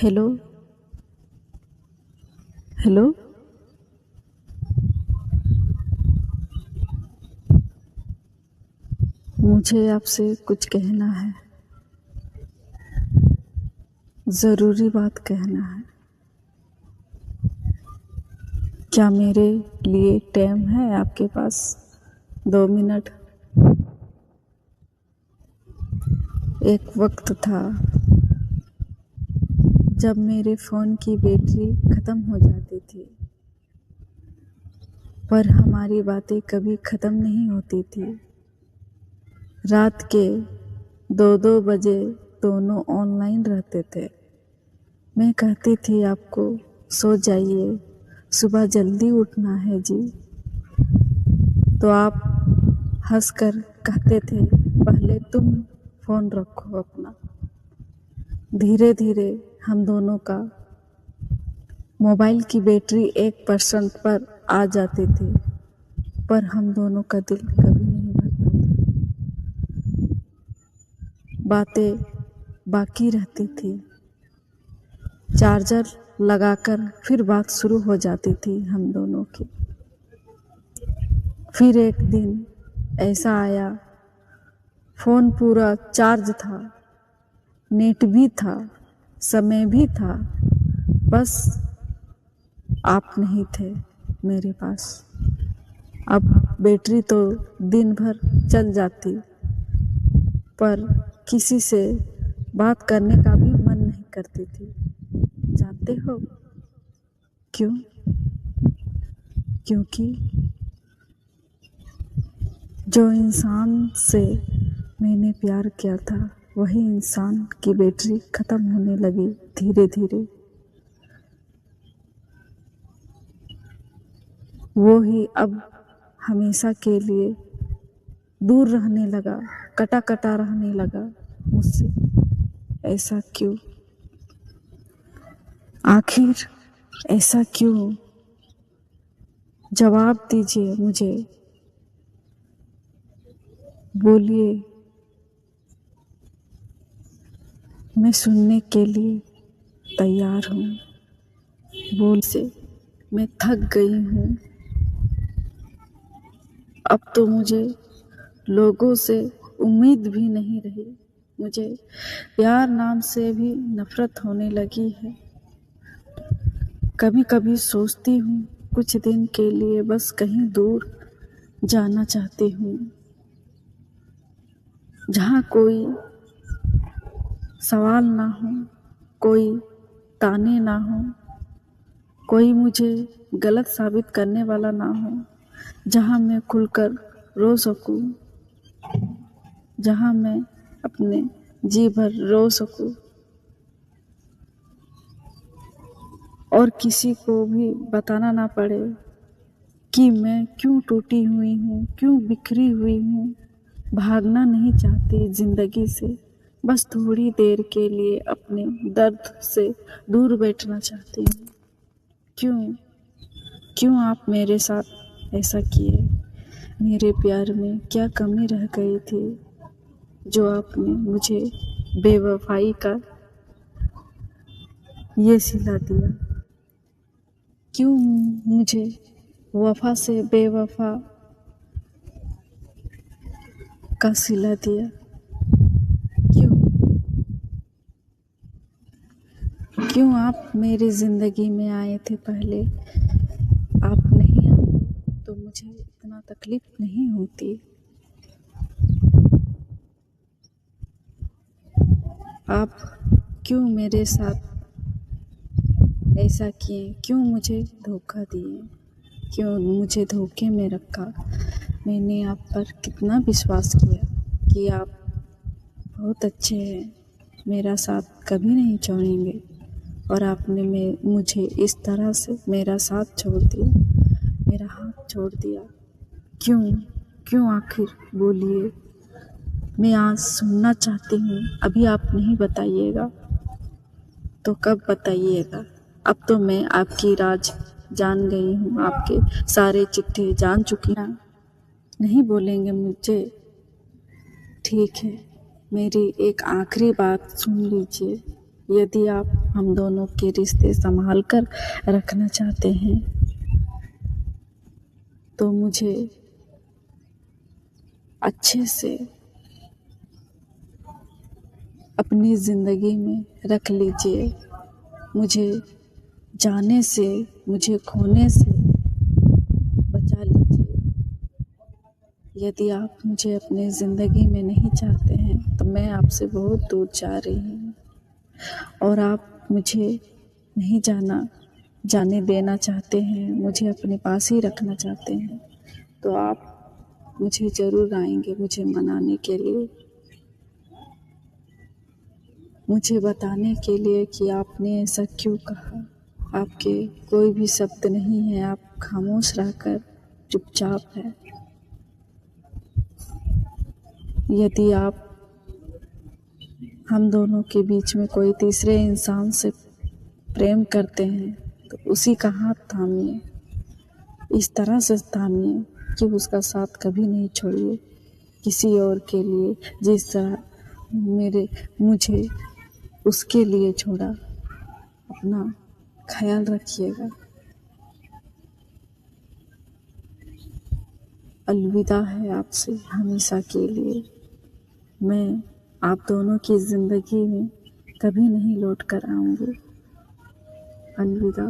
Hello. Hello. मुझे आपसे कुछ कहना है, ज़रूरी बात कहना है। क्या मेरे लिए टाइम है आपके पास? 2 मिनट। एक वक्त था जब मेरे फ़ोन की बैटरी ख़त्म हो जाती थी, पर हमारी बातें कभी ख़त्म नहीं होती थी। रात के 2-2 बजे दोनों ऑनलाइन रहते थे। मैं कहती थी आपको सो जाइए, सुबह जल्दी उठना है जी। तो आप हंसकर कहते थे पहले तुम फ़ोन रखो अपना। धीरे धीरे हम दोनों का मोबाइल की बैटरी 1% पर आ जाती थी, पर हम दोनों का दिल कभी नहीं भरता था। बातें बाकी रहती थी। चार्जर लगाकर फिर बात शुरू हो जाती थी हम दोनों की। फिर एक दिन ऐसा आया, फ़ोन पूरा चार्ज था, नेट भी था, समय भी था, बस आप नहीं थे मेरे पास। अब बैटरी तो दिन भर चल जाती, पर किसी से बात करने का भी मन नहीं करती थी। जानते हो क्यों? क्योंकि जो इंसान से मैंने प्यार किया था, वही इंसान की बैटरी ख़त्म होने लगी धीरे धीरे। वो ही अब हमेशा के लिए दूर रहने लगा, कटा कटा रहने लगा मुझसे। ऐसा क्यों? आखिर ऐसा क्यों? जवाब दीजिए मुझे, बोलिए। मैं सुनने के लिए तैयार हूँ। बोल से मैं थक गई हूँ। अब तो मुझे लोगों से उम्मीद भी नहीं रही। मुझे प्यार नाम से भी नफरत होने लगी है। कभी कभी सोचती हूँ कुछ दिन के लिए बस कहीं दूर जाना चाहती हूँ, जहाँ कोई सवाल ना हो, कोई ताने ना हो, कोई मुझे गलत साबित करने वाला ना हो, जहाँ मैं खुलकर रो सकूं, जहाँ मैं अपने जी भर रो सकूं और किसी को भी बताना ना पड़े कि मैं क्यों टूटी हुई हूँ, क्यों बिखरी हुई हूँ। भागना नहीं चाहती ज़िंदगी से, बस थोड़ी देर के लिए अपने दर्द से दूर बैठना चाहती हूँ। क्यों क्यों आप मेरे साथ ऐसा किए? मेरे प्यार में क्या कमी रह गई थी जो आपने मुझे बेवफाई का ये सिला दिया? क्यों मुझे वफा से बेवफा का सिला दिया? क्यों आप मेरी ज़िंदगी में आए थे पहले? आप नहीं आए तो मुझे इतना तकलीफ़ नहीं होती। आप क्यों मेरे साथ ऐसा किए? क्यों मुझे धोखा दिए? क्यों मुझे धोखे में रखा? मैंने आप पर कितना विश्वास किया कि आप बहुत अच्छे हैं, मेरा साथ कभी नहीं छोड़ेंगे, और आपने मुझे इस तरह से मेरा साथ छोड़ दिया, मेरा हाथ छोड़ दिया। क्यों क्यों आखिर बोलिए। मैं आज सुनना चाहती हूँ। अभी आप नहीं बताइएगा तो कब बताइएगा? अब तो मैं आपकी राज जान गई हूँ, आपके सारे चिट्ठे जान चुकी हूँ। नहीं बोलेंगे मुझे? ठीक है, मेरी एक आखिरी बात सुन लीजिए। यदि आप हम दोनों के रिश्ते संभाल कर रखना चाहते हैं तो मुझे अच्छे से अपनी ज़िंदगी में रख लीजिए। मुझे जाने से, मुझे खोने से बचा लीजिए। यदि आप मुझे अपनी ज़िंदगी में नहीं चाहते हैं तो मैं आपसे बहुत दूर जा रही हूँ और आप मुझे नहीं जाने देना चाहते हैं, मुझे अपने पास ही रखना चाहते हैं, तो आप मुझे ज़रूर आएंगे मुझे मनाने के लिए, मुझे बताने के लिए कि आपने ऐसा क्यों कहा। आपके कोई भी शब्द नहीं है, आप खामोश रहकर चुपचाप है। यदि आप हम दोनों के बीच में कोई तीसरे इंसान से प्रेम करते हैं तो उसी का हाथ थामिए, इस तरह से थामिए कि उसका साथ कभी नहीं छोड़िए किसी और के लिए, जिस तरह मुझे उसके लिए छोड़ा। अपना ख्याल रखिएगा। अलविदा है आपसे हमेशा के लिए। मैं आप दोनों की ज़िंदगी में कभी नहीं लौट कर आऊँगी। अलविदा।